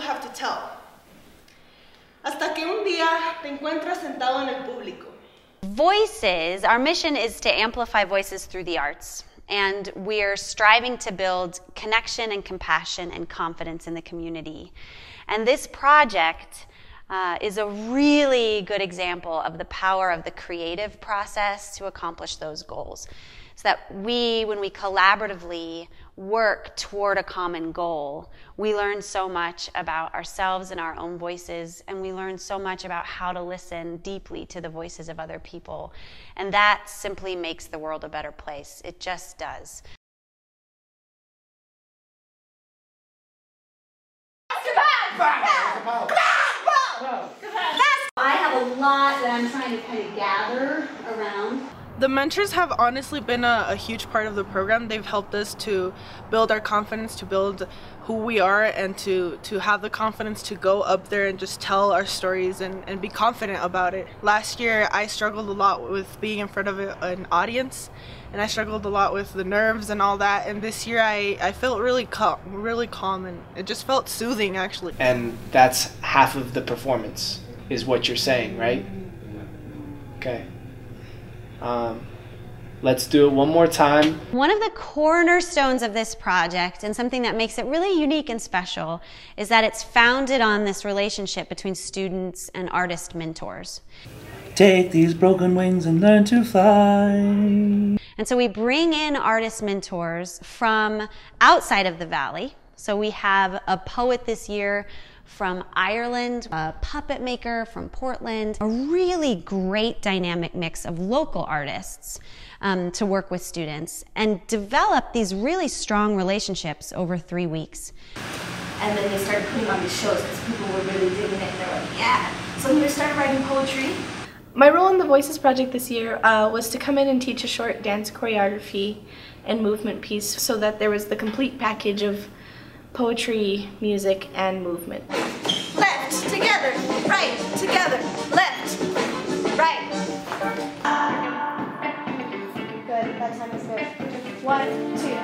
have to tell. Hasta que un día te encuentras sentado en el público. Voices, our mission is to amplify voices through the arts. And we're striving to build connection and compassion and confidence in the community. And this project is a really good example of the power of the creative process to accomplish those goals. So that when we collaboratively work toward a common goal, we learn so much about ourselves and our own voices, and we learn so much about how to listen deeply to the voices of other people. And that simply makes the world a better place. It just does. I have a lot that I'm trying to kind of gather around. The mentors have honestly been a huge part of the program. They've helped us to build our confidence, to build who we are, and to have the confidence to go up there and just tell our stories and be confident about it. Last year, I struggled a lot with being in front of an audience, and I struggled a lot with the nerves and all that. And this year, I felt really calm, and it just felt soothing, actually. And that's half of the performance, is what you're saying, right? Okay. Let's do it one more time. One of the cornerstones of this project, and something that makes it really unique and special, is that it's founded on this relationship between students and artist mentors. Take these broken wings and learn to fly. And so we bring in artist mentors from outside of the Valley. So we have a poet this year from Ireland, a puppet maker from Portland, a really great dynamic mix of local artists to work with students and develop these really strong relationships over 3 weeks. And then they started putting on these shows because people were really digging it and they're like, yeah. So we started writing poetry. My role in the Voices project this year was to come in and teach a short dance choreography and movement piece so that there was the complete package of poetry, music, and movement. Left, together, right, together, left, right. Good, that time is good. 1, 2, 3,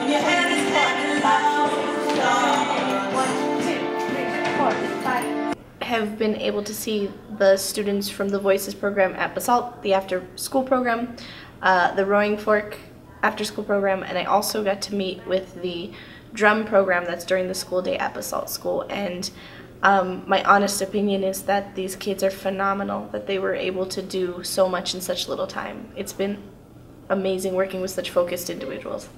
4, 5. Have been able to see the students from the Voices program at Basalt, the after school program, the Roaring Fork after school program, and I also got to meet with the drum program that's during the school day at Basalt School. And my honest opinion is that these kids are phenomenal, that they were able to do so much in such little time. It's been amazing working with such focused individuals.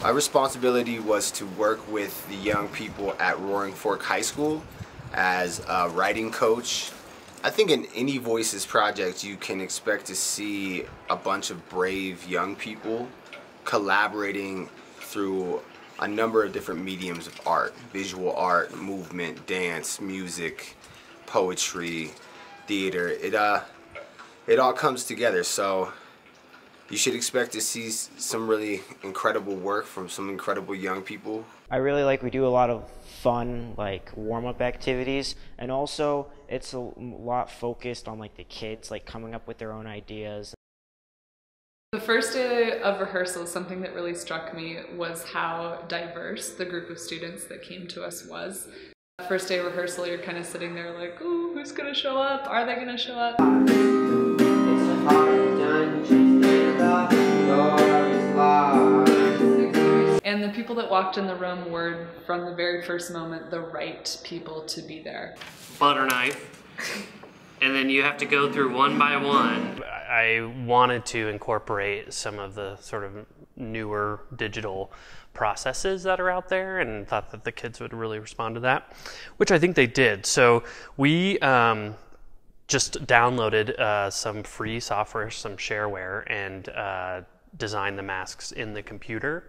My responsibility was to work with the young people at Roaring Fork High School as a writing coach. I think in any Voices project you can expect to see a bunch of brave young people collaborating through a number of different mediums of art: visual art, movement, dance, music, poetry, theater. It all comes together, so you should expect to see some really incredible work from some incredible young people. I really like we do a lot of fun like warm-up activities, and also it's a lot focused on like the kids like coming up with their own ideas. The first day of rehearsal, something that really struck me was how diverse the group of students that came to us was. First day of rehearsal, you're kind of sitting there like, ooh, who's gonna show up? Are they gonna show up? And the people that walked in the room were, from the very first moment, the right people to be there. Butter knife, and then you have to go through one by one. I wanted to incorporate some of the sort of newer digital processes that are out there, and thought that the kids would really respond to that, which I think they did. So we just downloaded some free software, some shareware, and designed the masks in the computer.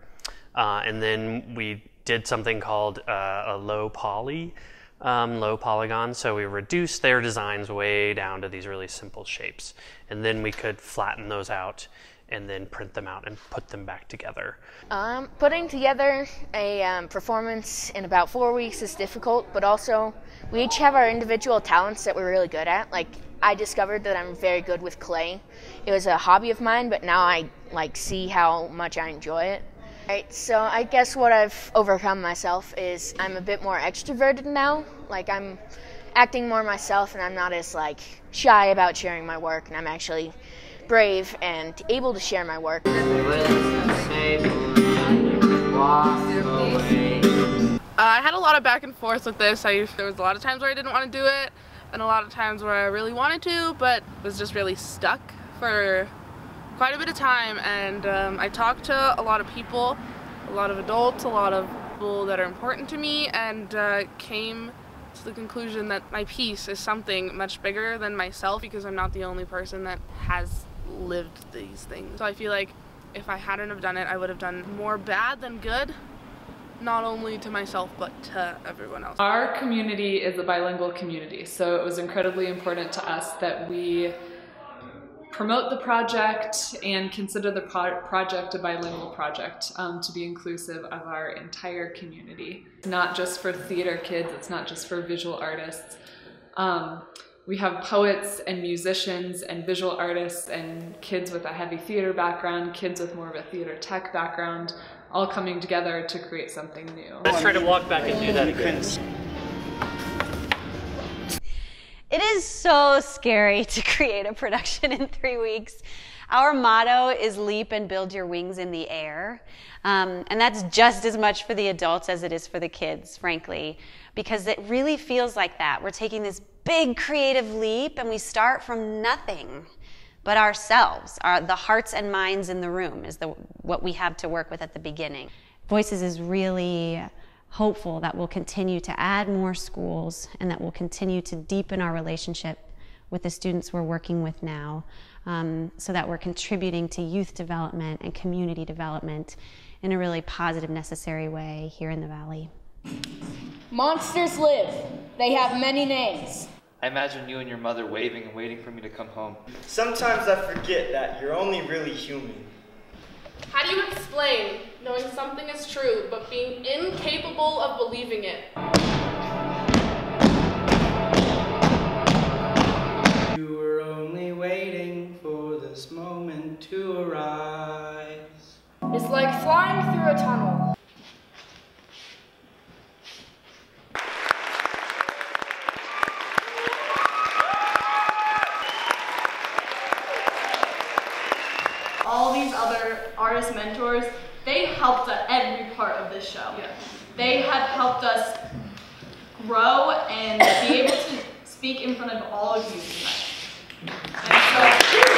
And then we did something called a low polygon. So we reduced their designs way down to these really simple shapes. And then we could flatten those out and then print them out and put them back together. Putting together a performance in about 4 weeks is difficult, but also we each have our individual talents that we're really good at. Like, I discovered that I'm very good with clay. It was a hobby of mine, but now I see how much I enjoy it. Right, so I guess what I've overcome myself is I'm a bit more extroverted now. Like, I'm acting more myself, and I'm not as shy about sharing my work, and I'm actually brave and able to share my work. I had a lot of back and forth with this. There was a lot of times where I didn't want to do it, and a lot of times where I really wanted to, but was just really stuck for quite a bit of time. And I talked to a lot of people, a lot of adults, a lot of people that are important to me, and came to the conclusion that my piece is something much bigger than myself, because I'm not the only person that has lived these things. So I feel like if I hadn't have done it, I would have done more bad than good, not only to myself but to everyone else. Our community is a bilingual community, so it was incredibly important to us that we promote the project and consider the project a bilingual project to be inclusive of our entire community. It's not just for theater kids, it's not just for visual artists. We have poets and musicians and visual artists and kids with a heavy theater background, kids with more of a theater tech background, all coming together to create something new. Let's try to walk back and do that again. It is so scary to create a production in 3 weeks. Our motto is leap and build your wings in the air. And that's just as much for the adults as it is for the kids, frankly, because it really feels like that. We're taking this big creative leap and we start from nothing but ourselves. The hearts and minds in the room is what we have to work with at the beginning. Voices is really hopeful that we'll continue to add more schools and that we'll continue to deepen our relationship with the students we're working with now, so that we're contributing to youth development and community development in a really positive, necessary way here in the Valley. Monsters live. They have many names. I imagine you and your mother waving and waiting for me to come home. Sometimes I forget that you're only really human. How do you explain knowing something is true but being incapable of believing it? You were only waiting for this moment to arise. It's like flying through a tunnel. All these other artist mentors, they helped at every part of this show. Yeah. They have helped us grow and be able to speak in front of all of you tonight. And so